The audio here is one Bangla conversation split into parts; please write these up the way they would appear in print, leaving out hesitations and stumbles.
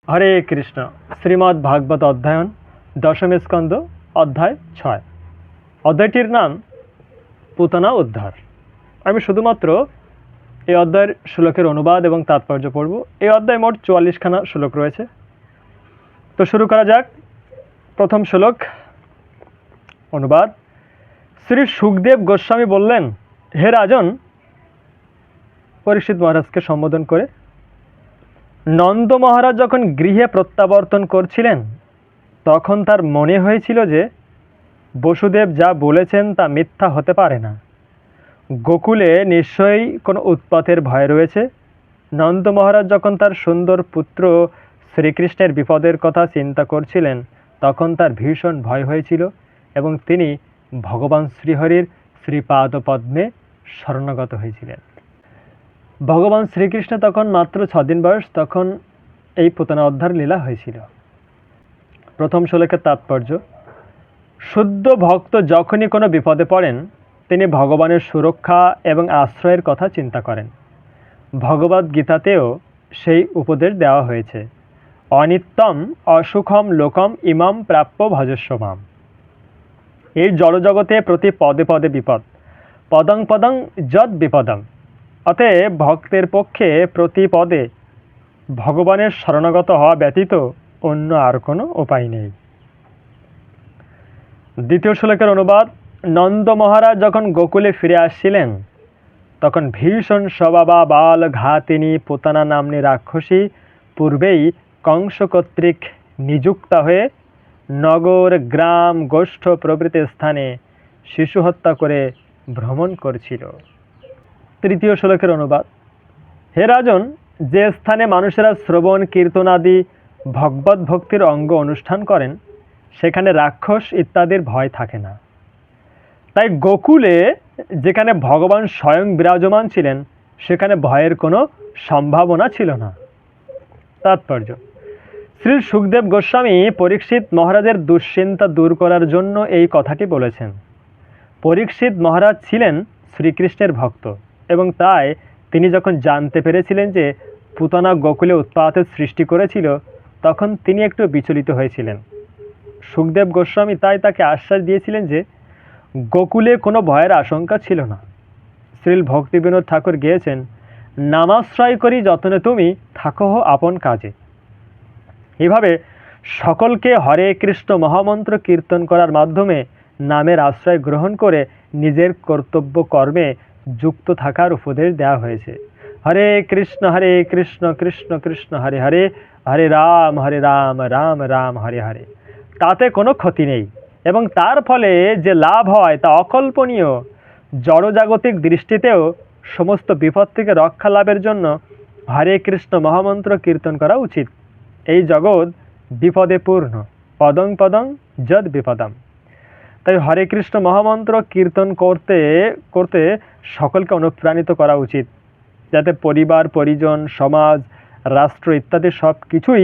হরে কৃষ্ণ। শ্রীমদ্ ভাগবত অধ্যয়ন দশম স্কন্দ অধ্যায় 6। অধ্যায়টির নাম পুতনা উদ্ধার। আমি শুধুমাত্র এই অধ্যায়ের শ্লোকের অনুবাদ এবং তাৎপর্য পড়ব। এই অধ্যায় মোট 44খানা শ্লোক রয়েছে। তো শুরু করা যাক। প্রথম শ্লোক অনুবাদ। শ্রী সুখদেব গোস্বামী বললেন, হে রাজন, পরীক্ষিত মহারাজকে সম্বোধন করে, নন্দ মহারাজ যখন গৃহে প্রত্যাবর্তন করছিলেন তখন তার মনে হয়েছিল যে বসুদেব যা বলেছেন তা মিথ্যা হতে পারে না। গোকুলে নিশ্চয়ই কোনো উৎপাতের ভয় রয়েছে। নন্দ মহারাজ যখন তার সুন্দর পুত্র শ্রীকৃষ্ণের বিপদের কথা চিন্তা করছিলেন তখন তার ভীষণ ভয় হয়েছিল এবং তিনি ভগবান শ্রীহরির শ্রীপাদ পদ্মে শরণাগত হয়েছিলেন। ভগবান শ্রীকৃষ্ণ তখন মাত্র 6 দিন বয়স, তখন এই পুতনা উদ্ধার লীলা হয়েছিল। প্রথম শ্লোকের তাৎপর্য। শুদ্ধ ভক্ত যখনই কোনো বিপদে পড়েন তিনি ভগবানের সুরক্ষা এবং আশ্রয়ের কথা চিন্তা করেন। ভগবদ গীতাতেও সেই উপদেশ দেওয়া হয়েছে, অনিত্যম অসুখম লোকম ইমাম প্রাপ্য ভজস্ব মাম। এই জড়জগতে প্রতি পদে পদে বিপদ, পদং পদং যদ বিপদম। অতএব ভক্তের পক্ষে প্রতি পদে ভগবানের শরণাগত হওয়া ব্যতীত অন্য আর কোনো উপায় নেই। দ্বিতীয় শ্লোকের অনুবাদ। নন্দ মহারাজ যখন গোকুলে ফিরে আসছিলেন তখন ভীষণ স্বভাবা বাল ঘাতিনী পুতনা নাম্নী রাক্ষসী পূর্বেই কংস কর্তৃক নিযুক্তা হয়ে নগর গ্রাম গোষ্ঠ প্রভৃতি স্থানে শিশু হত্যা করে ভ্রমণ করছিল। তৃতীয় শ্লোকের অনুবাদ। হে রাজন, যে স্থানে মানুষেরা শ্রবণ কীর্তনাদি ভগবত ভক্তির অঙ্গ অনুষ্ঠান করেন সেখানে রাক্ষস ইত্যাদির ভয় থাকে না। তাই গোকুলে যেখানে ভগবান স্বয়ং বিরাজমান ছিলেন সেখানে ভয়ের কোনো সম্ভাবনা ছিল না। তাৎপর্য। শ্রী সুখদেব গোস্বামী পরীক্ষিত মহারাজের দুশ্চিন্তা দূর করার জন্য এই কথাটি বলেছেন। পরীক্ষিত মহারাজ ছিলেন শ্রীকৃষ্ণের ভক্ত এবং তাই তিনি যখন জানতে পেরেছিলেন যে পুতনা গোকুলে উৎপাতের সৃষ্টি করেছিল তখন তিনি একটু বিচলিত হয়েছিলেন। সুখদেব গোস্বামী তাই তাকে আশ্বাস দিয়েছিলেন যে গোকুলে কোনো ভয়ের আশঙ্কা ছিল না। শ্রীল ভক্তিবিনোদ ঠাকুর গেয়েছেন, নামাশ্রয় করি যতনে তুমি থাকো আপন কাজে। এভাবে সকলকে হরে কৃষ্ণ মহামন্ত্র কীর্তন করার মাধ্যমে নামের আশ্রয় গ্রহণ করে নিজের কর্তব্য কর্মে যুক্ত থাকার উপদেশ দেওয়া হয়েছে। হরে কৃষ্ণ কৃষ্ণ কৃষ্ণ হরে হরে, হরে রাম রাম রাম হরে হরে। তাতে কোনো ক্ষতি নেই এবং তার ফলে যে লাভ হয় তা অকল্পনীয়। জড়জাগতিক দৃষ্টিতেও সমস্ত বিপদ থেকে রক্ষা লাভের জন্য হরে কৃষ্ণ মহামন্ত্র কীর্তন করা উচিত। এই জগৎ বিপদে পূর্ণ, পদং পদং যদ বিপদম। তাই হরে কৃষ্ণ মহামন্ত্র কীর্তন করতে করতে সকলকে অনুপ্রাণিত করা উচিত, যাতে পরিবার পরিজন সমাজ রাষ্ট্র ইত্যাদি সব কিছুই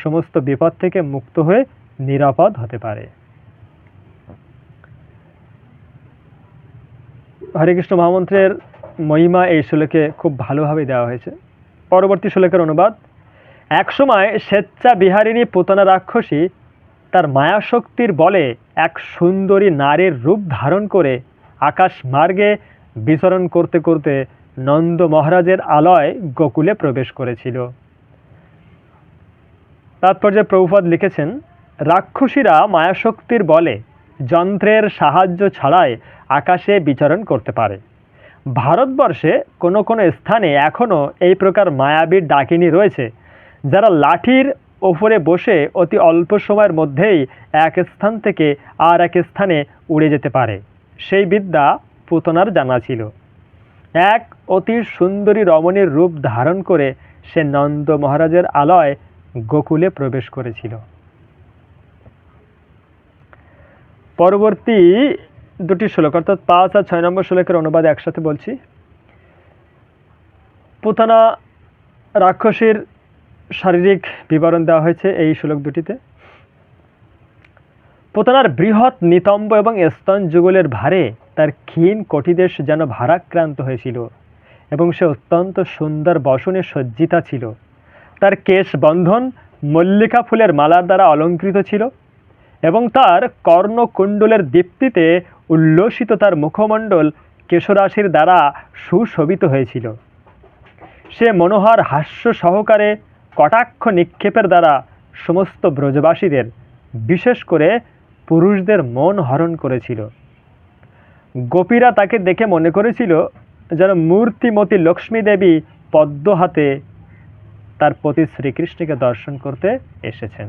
সমস্ত বিপদ থেকে মুক্ত হয়ে নিরাপদ হতে পারে। হরে কৃষ্ণ মহামন্ত্রের মহিমা এই শ্লোকে খুব ভালোভাবে দেওয়া হয়েছে। পরবর্তী শ্লোকের অনুবাদ। একসময় স্বেচ্ছা বিহারিণী পুতনা রাক্ষসী তার মায়াশক্তির বলে এক সুন্দরী নারীর রূপ ধারণ করে আকাশ মার্গে বিচরণ করতে করতে নন্দ মহারাজের আলয় গোকুলে প্রবেশ করেছিল। তাৎপর্যে প্রভুপাদ লিখেছেন, রাক্ষসীরা মায়াশক্তির বলে যন্ত্রের সাহায্য ছাড়াই আকাশে বিচরণ করতে পারে। ভারতবর্ষে কোনো কোনো স্থানে এখনও এই প্রকার মায়াবী ডাকিনী রয়েছে যারা লাঠির ওপরে বসে অতি অল্প সময়ের মধ্যেই এক স্থান থেকে আর এক স্থানে উড়ে যেতে পারে। সেই বিদ্যা পুতনার জানা ছিল। এক অতি সুন্দরী রমণীর রূপ ধারণ করে সে নন্দ মহারাজের আলয় গোকুলে প্রবেশ করেছিল। পরবর্তী দুটি শ্লোক অর্থাৎ 5 আর 6 নম্বর শ্লোকের অনুবাদ একসাথে বলছি। পুতনা রাক্ষসীর শারীরিক বিবরণ দেওয়া হয়েছে এই শ্লোক দুটিতে। পুতনার বৃহৎ নিতম্ব এবং স্তন যুগলের ভারে তার ক্ষীণ কটিদেশ যেন ভারাক্রান্ত হয়েছিল এবং সে অত্যন্ত সুন্দর বসনে সজ্জিতা ছিল। তার কেশ বন্ধন মল্লিকা ফুলের মালার দ্বারা অলঙ্কৃত ছিল এবং তার কর্ণকুণ্ডলের দীপ্তিতে উল্লসিত তার মুখমণ্ডল কেশরাশির দ্বারা সুশোভিত হয়েছিল। সে মনোহর হাস্য সহকারে কটাক্ষ নিক্ষেপের দ্বারা সমস্ত ব্রজবাসীদের, বিশেষ করে পুরুষদের মন হরণ করেছিল। গোপীরা তাকে দেখে মনে করেছিল যেন মূর্তিমতী লক্ষ্মী দেবী পদ্ম হাতে তার পতি শ্রীকৃষ্ণকে দর্শন করতে এসেছেন।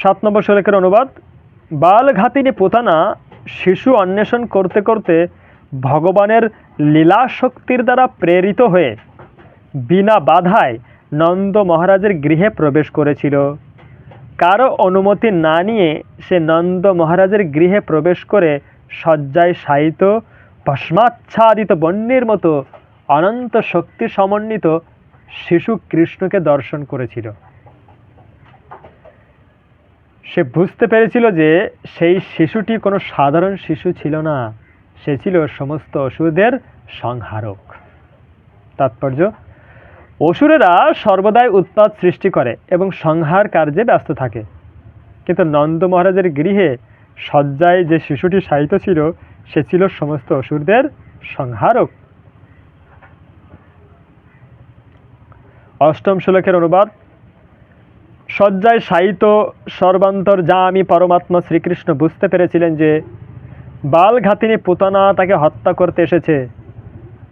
7 নম্বর শ্লোকের অনুবাদ। বালঘাতিনী পুতানা শিশু অন্বেষণ করতে করতে ভগবানের লীলা শক্তির দ্বারা প্রেরিত হয়ে বিনা বাধায় নন্দ মহারাজের গৃহে প্রবেশ করেছিল। কারো অনুমতি না নিয়ে সে নন্দ মহারাজের গৃহে প্রবেশ করে শয্যায় শায়িত ভস্মাচ্ছাদিত বন্যের মতো অনন্ত শক্তি সমন্বিত শিশু কৃষ্ণকে দর্শন করেছিল। সে বুঝতে পেরেছিল যে সেই শিশুটি কোনো সাধারণ শিশু ছিল না, সে ছিল সমস্ত অসুরদের সংহারক। তাৎপর্য: অসুরেরা সর্বদাই উৎপাত সৃষ্টি করে এবং সংহার কার্যে ব্যস্ত থাকে, কিন্তু নন্দ মহারাজের গৃহে শয্যায় যে শিশুটি শায়িত ছিল সে ছিল সমস্ত অসুরদের সংহারক। 8ম শ্লোকের অনুবাদ। শয্যায় শায়িত সর্বান্তর্যামী পরমাত্মা শ্রীকৃষ্ণ বুঝতে পেরেছিলেন যে বালঘাতিনী পুতনা তাকে হত্যা করতে এসেছে,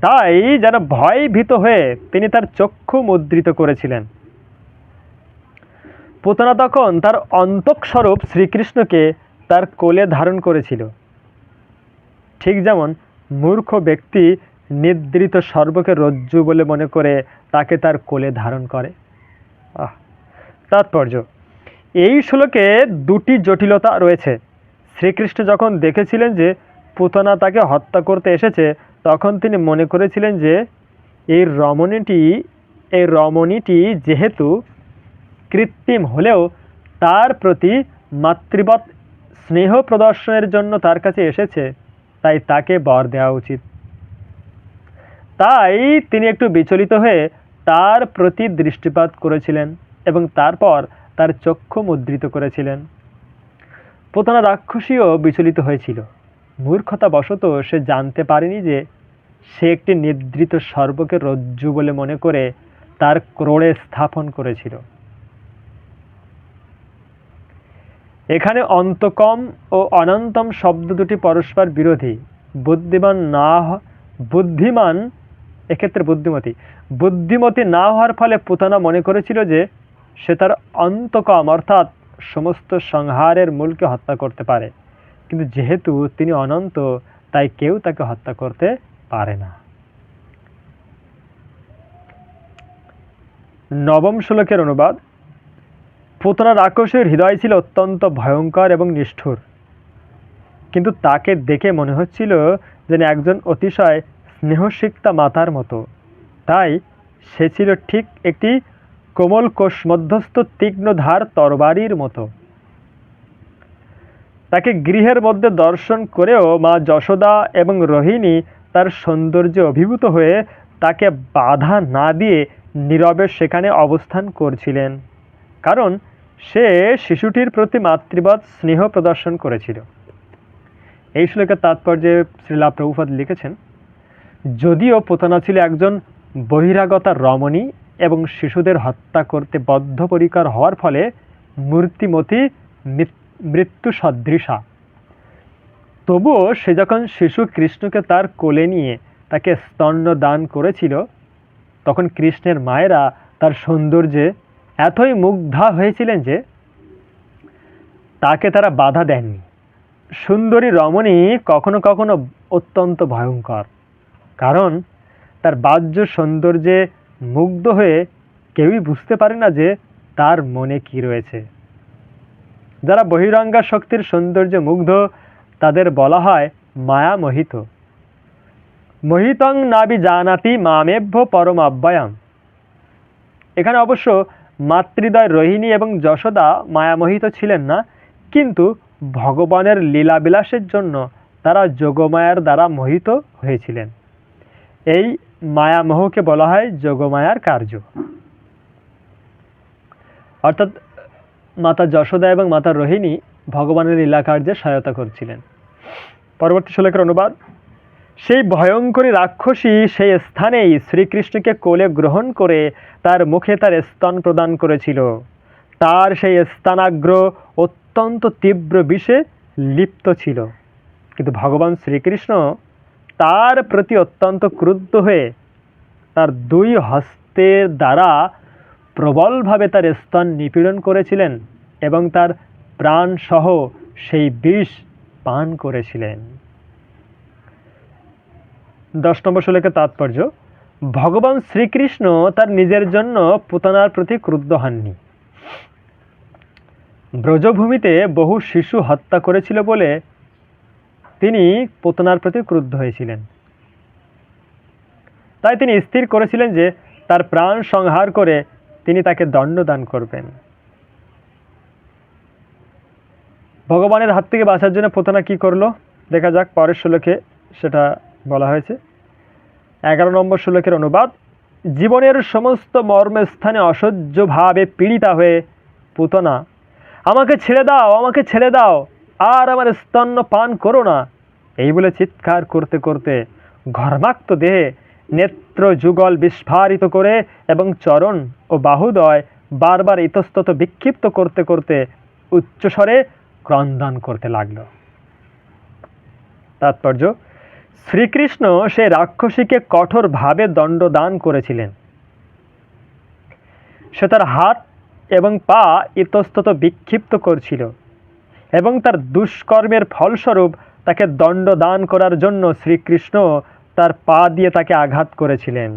তাই যেন ভয় ভীত হয়ে তিনি তার চক্ষু মুদ্রিত করেছিলেন। পুতনা তখন তার অন্তঃস্বরূপ শ্রীকৃষ্ণকে তার কোলে ধারণ করেছিল, ঠিক যেমন মূর্খ ব্যক্তি নিদ্রিত সর্বকে রজ্জু বলে মনে করে তাকে তার কোলে ধারণ করে। তাৎপর্য: এই শ্লোকে দুটি জটিলতা রয়েছে। শ্রীকৃষ্ণ যখন দেখেছিলেন যে পুতনা তাকে হত্যা করতে এসেছে, তখন তিনি মনে করেছিলেন যে এই রমণীটি যেহেতু কৃত্রিম হলেও তার প্রতি মাতৃবৎ স্নেহ প্রদর্শনের জন্য তার কাছে এসেছে, তাই তাকে বর দেওয়া উচিত। তাই তিনি একটু বিচলিত হয়ে তার প্রতি দৃষ্টিপাত করেছিলেন এবং তারপর তার চক্ষু মুদ্রিত করেছিলেন। পুতনা রাক্ষসীও বিচলিত হয়েছিল। মূর্খতাবশত সে জানতে পারেনি যে সে একটি নিদ্রিত সর্বকে রজ্জু বলে মনে করে তার ক্রোড়ে স্থাপন করেছিল। এখানে অন্তকম ও অনন্তম শব্দ দুটি পরস্পর বিরোধী। বুদ্ধিমতী না হওয়ার ফলে পুতনা মনে করেছিল যে সে তার অন্তকম অর্থাৎ সমস্ত সংহারের মূলকে হত্যা করতে পারে, কিন্তু যেহেতু তিনি অনন্ত তাই কেউ তাকে হত্যা করতে পারে না। 9ম শ্লোকের অনুবাদ। পুতনা রাক্ষসের হৃদয় ছিল অত্যন্ত ভয়ঙ্কর এবং নিষ্ঠুর, কিন্তু তাকে দেখে মনে হচ্ছিল যেন একজন অতিশয় স্নেহসিক্তা মাতার মতো। তাই সে ছিল ঠিক একটি কোমল কোষ মধ্যস্থ তীক্ষ্ণ ধার তরবারির মতো। তাকে গৃহের মধ্যে দর্শন করেও মা যশোদা এবং রোহিণী তার সৌন্দর্যে অভিভূত হয়ে তাকে বাধা না দিয়ে নীরবে সেখানে অবস্থান করছিলেন, কারণ সে শিশুটির প্রতি মাতৃবৎ স্নেহ প্রদর্শন করেছিল। এই শ্লোকের তাৎপর্যে শ্রীলা প্রভুপাদ লিখেছেন, যদিও পুতনা ছিল একজন বহিরাগতা রমণী এবং শিশুদের হত্যা করতে বদ্ধপরিকর হওয়ার ফলে মূর্তিমতী মৃত্যু সদৃশা, তবুও সে যখন শিশু কৃষ্ণকে তার কোলে নিয়ে তাকে স্তন্য দান করেছিল, তখন কৃষ্ণের মায়েরা তার সৌন্দর্যে এতই মুগ্ধা হয়েছিলেন যে তাকে তারা বাধা দেননি। সুন্দরী রমণী কখনো কখনো অত্যন্ত ভয়ঙ্কর, কারণ তার বাহ্য সৌন্দর্যে মুগ্ধ হয়ে কেউই বুঝতে পারে না যে তার মনে কি রয়েছে। যারা বহিরঙ্গা শক্তির সৌন্দর্যে মুগ্ধ তাদের বলা হয় মায়া মোহিত। মোহিতং নাবি জানাতি মামেভ্য পরমাব্যয়াম। এখানে অবশ্য মাতৃদয় রোহিণী এবং যশোদা মায়ামোহিত ছিলেন না, কিন্তু ভগবানের লীলাবিলাসের জন্য তারা যোগমায়ার দ্বারা মোহিত হয়েছিলেন। এই মায়ামোহকে বলা হয় যোগমায়ার কার্য। অর্থাৎ মাতা যশোদা এবং মাতা রোহিণী ভগবানের লীলা কার্যে সহায়তা করছিলেন। পরবর্তী শ্লোকের অনুবাদ। সেই ভয়ঙ্করী রাক্ষসী সেই স্থানেই শ্রীকৃষ্ণকে কোলে গ্রহণ করে তার মুখে তার স্তন প্রদান করেছিল। তার সেই স্থানাগ্র অত্যন্ত তীব্র বিষে লিপ্ত ছিল, কিন্তু ভগবান শ্রীকৃষ্ণ তার প্রতি অত্যন্ত ক্রুদ্ধ হয়ে তার দুই হস্তের দ্বারা প্রবলভাবে তার স্তন নিপীড়ন করেছিলেন এবং তার প্রাণসহ সেই বিষ পান করেছিলেন। 10 নম্বর শ্লোকের তাৎপর্য। ভগবান শ্রীকৃষ্ণ তার নিজের জন্য পুতনার প্রতি ক্রুদ্ধ হননি। ব্রজভূমিতে বহু শিশু হত্যা করেছিল বলে তিনি পুতনার প্রতি ক্রুদ্ধ হয়েছিলেন। তাই তিনি স্থির করেছিলেন যে তার প্রাণ সংহার করে তিনি তাকে দণ্ডদান করবেন। ভগবানের হাত থেকে বাঁচার জন্য পুতনা কি করলো দেখা যাক, পরের শ্লোকে সেটা বলা হয়েছে। 11 নম্বর শ্লোকের অনুবাদ। জীবনের সমস্ত মর্মস্থানে অসহ্যভাবে পীড়িতা হয়ে পুতনা আমাকে ছেড়ে দাও, আমাকে ছেড়ে দাও, আর আমার স্তন পান করো না, এই বলে চিৎকার করতে করতে ঘর্মাক্ত দেহে নেত্র যুগল বিস্ফারিত করে এবং চরণ ও বাহুদয় বারবার ইতস্তত বিক্ষিপ্ত করতে করতে উচ্চস্বরে ক্রন্দন করতে লাগল। তাৎপর্য। শ্রীকৃষ্ণ সে রাক্ষসীকে কঠোরভাবে দণ্ডদান করেছিলেন। সে তার হাত এবং পা ইতস্তত বিক্ষিপ্ত করছিল এবং তার দুষ্কর্মের ফলস্বরূপ তাকে দণ্ডদান করার জন্য শ্রীকৃষ্ণ তার পা দিয়ে তাকে আঘাত করেছিলেন।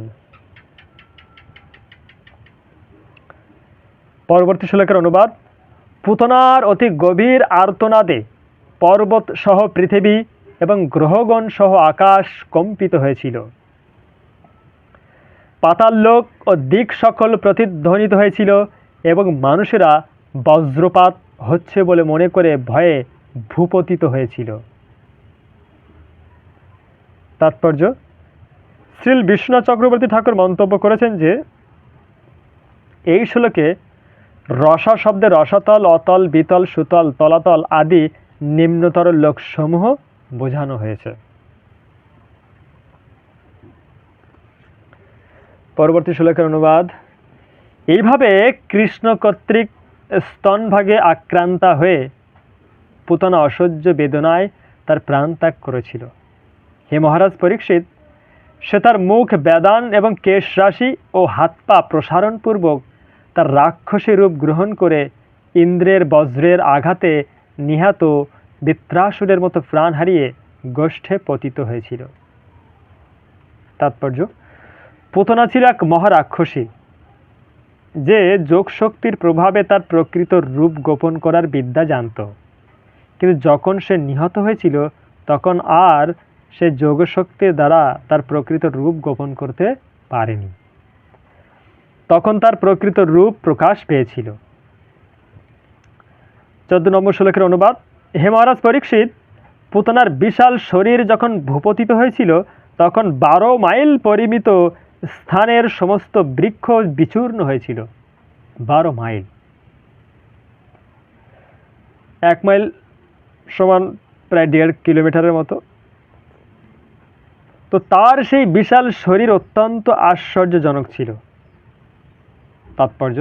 পরবর্তী শ্লোকের অনুবাদ। পুতনার অতি গভীর আর্তনাদে পর্বত সহ পৃথিবী এবং গ্রহগণ সহ আকাশ কম্পিত হয়েছিল। পাতাললোক ও দিক সকল প্রতিধ্বনিত হয়েছিল এবং মানুষেরা বজ্রপাত হচ্ছে বলে মনে করে ভয়ে ভূপতিত হয়েছিল। তাৎপর্য। শ্রী বিশ্বনাথ চক্রবর্তী ঠাকুর মন্তব্য করেছেন যে এই শ্লোকে রসা শব্দে রসাতল, অতল, বিতল, সুতল, তলাতল আদি নিম্নতর লোকসমূহ বোঝানো হয়েছে। পরবর্তী শ্লোকের অনুবাদ। এইভাবে কৃষ্ণ কর্তৃক স্তনভাগে আক্রান্তা হয়ে পুতনা অসহ্য বেদনায় তার প্রাণ ত্যাগ করেছিল। হে মহারাজ পরীক্ষিত, সে তার মুখ বেদান এবং কেশ রাশি ও হাত পা প্রসারণপূর্বক তার রাক্ষসী রূপ গ্রহণ করে ইন্দ্রের বজ্রের আঘাতে নিহত বৃত্রাসুরের মতো প্রাণ হারিয়ে গোষ্ঠে পতিত হয়েছিল। তাৎপর্য। পুতনা ছিল এক মহারাক্ষসী যে যোগশক্তির প্রভাবে তার প্রকৃত রূপ গোপন করার বিদ্যা জানত, কিন্তু যখন সে নিহত হয়েছিল তখন আর সে যোগশক্তির দ্বারা তার প্রকৃত রূপ গোপন করতে পারেনি। তখন তার প্রকৃত রূপ প্রকাশ পেয়েছিল। 14 নম্বর শ্লোকের অনুবাদ। হে মহারাজ পরীক্ষিত, পুতনার বিশাল শরীর যখন ভূপতিত হয়েছিল তখন 12 মাইল পরিমিত স্থানের সমস্ত বৃক্ষ বিচূর্ণ হয়েছিল। 12 মাইল, 1 মাইল সমান প্রায় 1.5 কিলোমিটারের মতো। তো তার সেই বিশাল শরীর অত্যন্ত আশ্চর্যজনক ছিল। তাৎপর্য।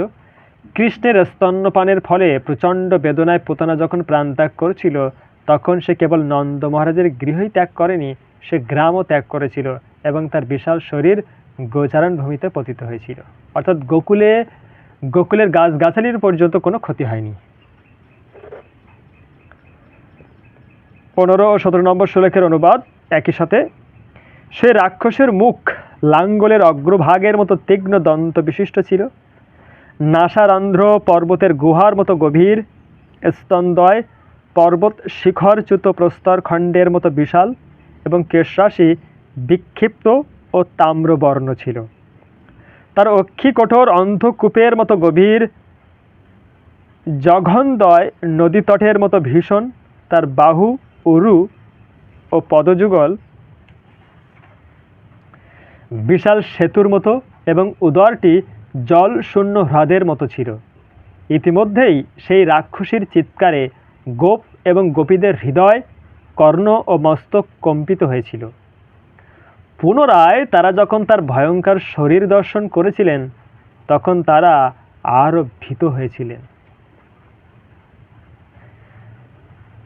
কৃষ্ণের স্তন্যপানের ফলে প্রচণ্ড বেদনায় পুতনা যখন প্রাণত্যাগ করছিল তখন সে কেবল নন্দ মহারাজের গৃহই ত্যাগ করেনি, সে গ্রামও ত্যাগ করেছিল এবং তার বিশাল শরীর গোচারণ ভূমিতে পতিত হয়েছিল। অর্থাৎ গোকুলের গাছগাছালির পর্যন্ত কোনো ক্ষতি হয়নি। 15 ও 17 নম্বর শ্লোকের অনুবাদ একই সাথে। সে রাক্ষসের মুখ লাঙ্গলের অগ্রভাগের মতো তীক্ষ্ণ দন্ত বিশিষ্ট ছিল, নাসারন্ধ্র পর্বতের গুহার মতো গভীর, স্তনদ্বয় পর্বত শিখরচ্যুত প্রস্তর খণ্ডের মতো বিশাল এবং কেশরাশি বিক্ষিপ্ত ও তাম্রবর্ণ ছিল। তার অক্ষি কঠোর অন্ধকূপের মতো গভীর, জঘনদ্বয় নদীতটের মতো ভীষণ, তার বাহু, উরু ও পদযুগল বিশাল সেতুর মতো এবং উদরটি জল শূন্য হ্রদের মতো ছিল। ইতিমধ্যেই সেই রাক্ষসীর চিৎকারে গোপ এবং গোপীদের হৃদয়, কর্ণ ও মস্তক কম্পিত হয়েছিল। পুনরায় তারা যখন তার ভয়ঙ্কর শরীর দর্শন করেছিলেন তখন তারা আরও ভীত হয়েছিলেন।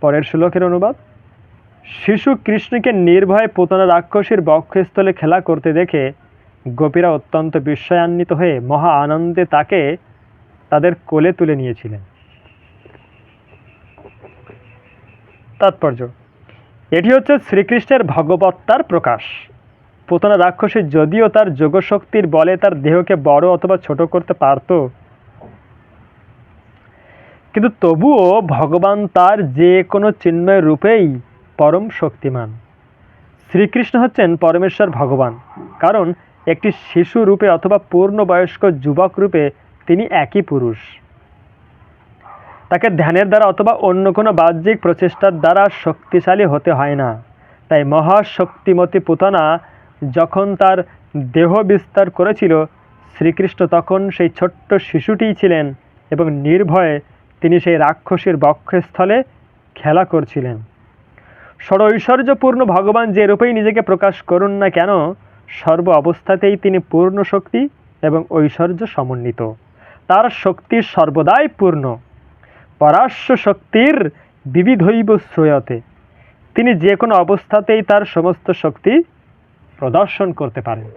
পরের শ্লোকের অনুবাদ। শিশু কৃষ্ণকে নির্ভয়ে পুতনা রাক্ষসীর বক্ষস্থলে খেলা করতে দেখে গোপীরা অত্যন্ত বিস্ময়ান্বিত হয়ে মহা আনন্দে তাকে তাদের কোলে তুলে নিয়েছিলেন। তাৎপর্য, এটি হচ্ছে শ্রীকৃষ্ণের ভগবত্তার প্রকাশ। পুতনা রাক্ষসী যদিও তার যোগশক্তির বলে তার দেহকে বড় অথবা ছোট করতে পারত, কিন্তু তবুও ভগবান তার যে কোনো চিন্ময় রূপেই পরম শক্তিমান। শ্রীকৃষ্ণ হচ্ছেন পরমেশ্বর ভগবান, কারণ একটি শিশু রূপে অথবা পূর্ণবয়স্ক যুবক রূপে তিনি একই পুরুষ। তাকে ধ্যানের দ্বারা অথবা অন্য কোনো বাহ্যিক প্রচেষ্টার দ্বারা শক্তিশালী হতে হয় না। তাই মহাশক্তিমতী পুতনা যখন তার দেহ বিস্তার করেছিল, শ্রীকৃষ্ণ তখন সেই ছোট্ট শিশুটিই ছিলেন এবং নির্ভয়ে তিনি সেই রাক্ষসীর বক্ষস্থলে খেলা করছিলেন। ষড়ৈশ্বর্যপূর্ণ ভগবান যে রূপেই নিজেকে প্রকাশ করুন না কেন, সর্ব অবস্থাতেই তিনি পূর্ণ শক্তি এবং ঐশ্বর্য সমন্বিত। তার শক্তি সর্বদাই পূর্ণ। পরাশ্ব শক্তির বিবিধৈব শ্রূয়তে। তিনি যে কোনো অবস্থাতেই তার সমস্ত শক্তি প্রদর্শন করতে পারেন।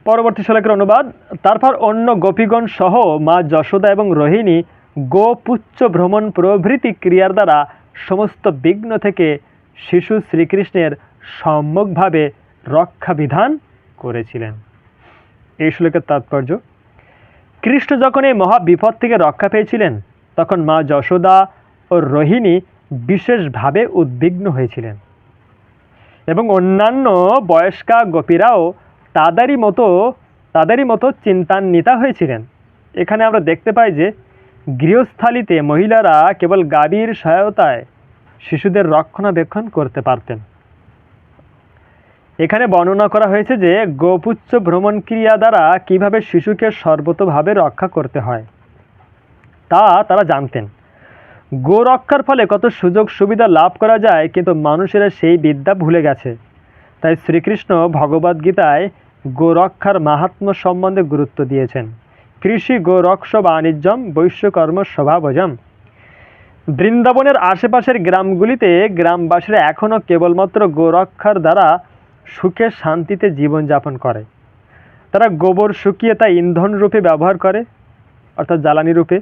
পরবর্তী শ্লোকের অনুবাদ। তারপর অন্য গোপীগণ সহ মা যশোদা এবং রোহিণী গোপুচ্ছ ভ্রমণ প্রভৃতি ক্রিয়ার দ্বারা সমস্ত বিঘ্ন থেকে শিশু শ্রীকৃষ্ণের সম্যকভাবে রক্ষা বিধান করেছিলেন। এই শ্লোকের তাৎপর্য, কৃষ্ণ যখন এই মহা বিপদ থেকে রক্ষা পেয়েছিলেন তখন মা যশোদা ও রোহিণী বিশেষভাবে উদ্বিগ্ন হয়েছিলেন এবং অন্যান্য বয়স্কা গোপীরাও তাদেরই মতো চিন্তান্বিতা হয়েছিলেন। এখানে আমরা দেখতে পাই যে গৃহস্থালিতে মহিলারা কেবল গাভীর সহায়তায় শিশুদের রক্ষণাবেক্ষণ করতে পারতেন। এখানে বর্ণনা করা হয়েছে যে গোপুচ্ছ ভ্রমণ ক্রিয়া দ্বারা কিভাবে শিশুকে সর্বতোভাবে রক্ষা করতে হয় তা তারা জানতেন। গো রক্ষার ফলে কত সুযোগ সুবিধা লাভ করা যায়, কিন্তু মানুষেরা সেই বিদ্যা ভুলে গেছে। তাই শ্রীকৃষ্ণ ভগবদ্গীতায় গোরক্ষার মাহাত্ম্য সম্বন্ধে গুরুত্ব দিয়েছেন। কৃষি গোরক্ষ বাণিজ্যম বৈশ্যকর্ম স্বভাবজম। বৃন্দাবনের আশেপাশের গ্রামগুলিতে গ্রামবাসীরা এখনও কেবলমাত্র গোরক্ষার দ্বারা সুখে শান্তিতে জীবনযাপন করে। তারা গোবর শুকিয়ে তা ইন্ধন রূপে ব্যবহার করে, অর্থাৎ জ্বালানি রূপে।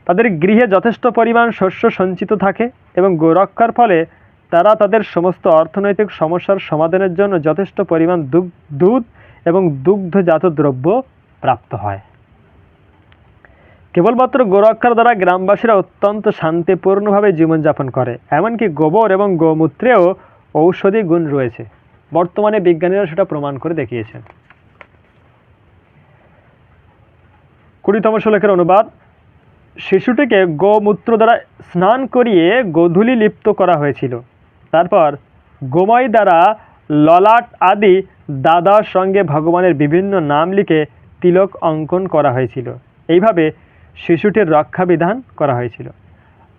তাদের গৃহে যথেষ্ট পরিমাণ শস্য সঞ্চিত থাকে এবং গোরক্ষার ফলে তারা তাদের সমস্ত অর্থনৈতিক সমস্যার সমাধানের জন্য যথেষ্ট পরিমাণ দুধ এবং দুগ্ধজাত দ্রব্য প্রাপ্ত হয়। কেবলমাত্র গোরক্ষার দ্বারা গ্রামবাসীরা অত্যন্ত শান্তিপূর্ণভাবে জীবনযাপন করে। এমনকি গোবর এবং গোমূত্রেও ঔষধি গুণ রয়েছে। বর্তমানে বিজ্ঞানীরা সেটা প্রমাণ করে দেখিয়েছেন। 20তম শ্লোকের অনুবাদ। শিশুটিকে গোমূত্র দ্বারা স্নান করিয়ে গোধূলি লিপ্ত করা হয়েছিল। তারপর গোময় দ্বারা ললাট আদি দাদার সঙ্গে ভগবানের বিভিন্ন নাম লিখে তিলক অঙ্কন করা হয়েছিল। এইভাবে শিশুটির রক্ষা বিধান করা হয়েছিল।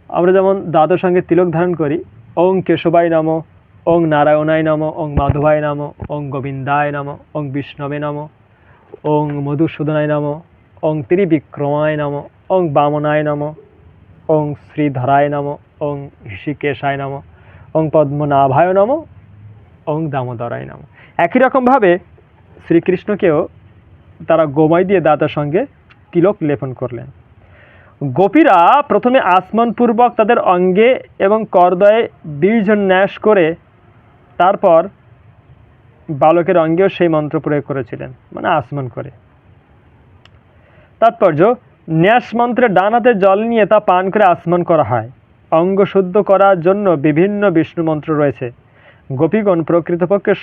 আমরা যেমন দাদার সঙ্গে তিলক ধারণ করি, ওং কেশবায় নম, ওং নারায়ণায় নম, ওং মাধবায় নম, ওং গোবিন্দায় নম, ওং বিষ্ণবে নম, ওং মধুসূদনায় নম, ওং ত্রিবিক্রমায় নম, ওং বামনায় নম, ওং শ্রীধরায় নম, ওং ঋষিকেশায় নম, ওং পদ্মনাভায় নম, ওং দামোদরায় নম। একই রকমভাবে শ্রীকৃষ্ণকেও তারা গোময় দিয়ে দাদার সঙ্গে তিলক লেপন করলেন। গোপীরা প্রথমে আচমনপূর্বক তাদের অঙ্গে এবং করদয়ে বীজ ন্যাস করে তারপর বালকের অঙ্গেও সেই মন্ত্র প্রয়োগ করেছিলেন, মানে আচমন করে। তাৎপর্য, ন্যাস মন্ত্রে ডান হাতে জল নিয়ে তা পান করে আচমন করা হয়। অঙ্গ শুদ্ধ করার জন্য বিভিন্ন বিষ্ণু মন্ত্র রয়েছে। গোপীগণ প্রকৃতপক্ষে